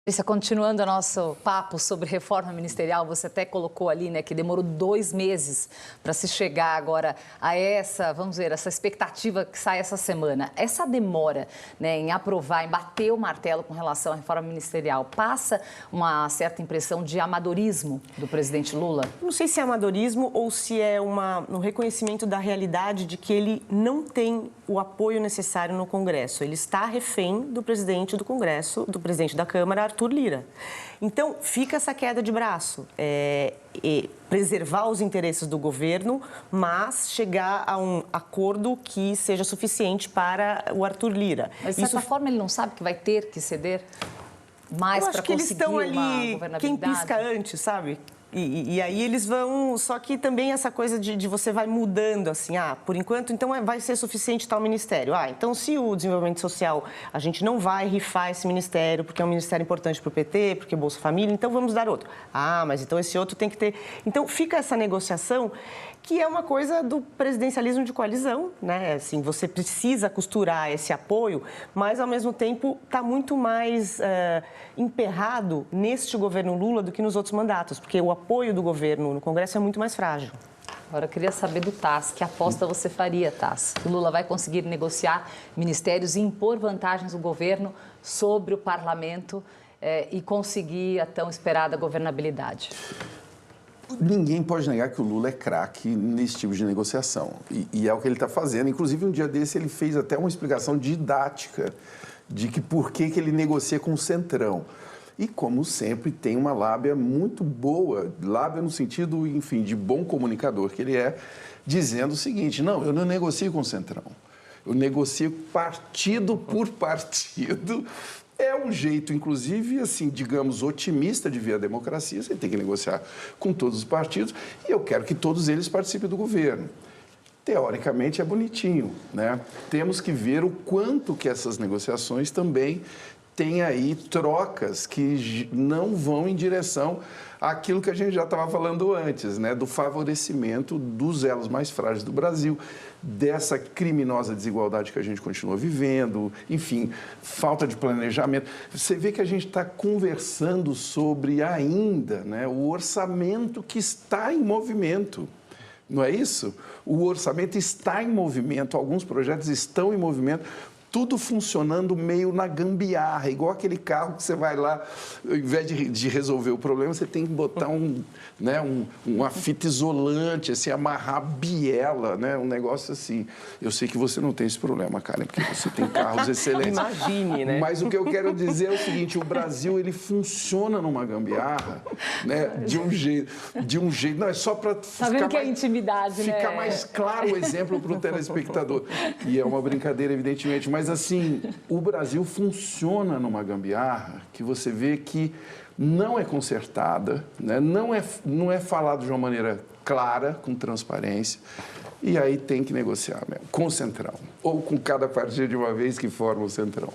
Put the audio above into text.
Patrícia, continuando o nosso papo sobre reforma ministerial, você até colocou ali, né, que demorou 2 meses para se chegar agora a essa, vamos ver, essa expectativa que sai essa semana. Essa demora, né, em aprovar, em bater o martelo com relação à reforma ministerial, passa uma certa impressão de amadorismo do presidente Lula? Não sei se é amadorismo ou se é um reconhecimento da realidade de que ele não tem o apoio necessário no Congresso. Ele está refém do presidente do Congresso, do presidente da Câmara, Arthur Lira. Então, fica essa queda de braço. Preservar os interesses do governo, mas chegar a um acordo que seja suficiente para o Arthur Lira. Mas, de certa forma, ele não sabe que vai ter que ceder mais para conseguir uma governabilidade? Eu acho que eles estão ali, quem pisca antes, sabe? E aí eles vão... Só que também essa coisa de você vai mudando, assim, por enquanto, então vai ser suficiente tal ministério. Então se o desenvolvimento social, a gente não vai rifar esse ministério, porque é um ministério importante para o PT, porque é Bolsa Família, então vamos dar outro. Mas então esse outro tem que ter... Então fica essa negociação, que é uma coisa do presidencialismo de coalizão, né? Assim, você precisa costurar esse apoio, mas, ao mesmo tempo, está muito mais emperrado neste governo Lula do que nos outros mandatos, porque o apoio do governo no Congresso é muito mais frágil. Agora, eu queria saber do Tass, que aposta você faria, Tass? O Lula vai conseguir negociar ministérios e impor vantagens do governo sobre o parlamento e conseguir a tão esperada governabilidade? Ninguém pode negar que o Lula é craque nesse tipo de negociação. E é o que ele está fazendo. Inclusive, um dia desse, ele fez até uma explicação didática de que por que ele negocia com o Centrão. E, como sempre, tem uma lábia muito boa, lábia no sentido, enfim, de bom comunicador que ele é, dizendo o seguinte: não, eu não negocio com o Centrão. Eu negocio partido por partido. É um jeito, inclusive, assim, digamos, otimista de ver a democracia. Você tem que negociar com todos os partidos e eu quero que todos eles participem do governo. Teoricamente é bonitinho, né? Temos que ver o quanto que essas negociações também têm aí trocas que não vão em direção àquilo que a gente já estava falando antes, né? Do favorecimento dos elos mais frágeis do Brasil, dessa criminosa desigualdade que a gente continua vivendo, enfim, falta de planejamento. Você vê que a gente está conversando sobre ainda, né, o orçamento que está em movimento. Não é isso? O orçamento está em movimento, alguns projetos estão em movimento, tudo funcionando meio na gambiarra, igual aquele carro que você vai lá, ao invés de resolver o problema, você tem que botar uma fita isolante, assim, amarrar a biela, né? Um negócio assim. Eu sei que você não tem esse problema, Karen, porque você tem carros excelentes. Imagine, né? Mas o que eu quero dizer é o seguinte: o Brasil, ele funciona numa gambiarra, né? De um jeito, não, é só para ficar mais claro o exemplo para o telespectador. E é uma brincadeira, evidentemente, mas assim, o Brasil funciona numa gambiarra que você vê que não é consertada, né? Não é falado de uma maneira clara, com transparência, e aí tem que negociar mesmo, com o Centrão, ou com cada partido de uma vez que forma o Centrão.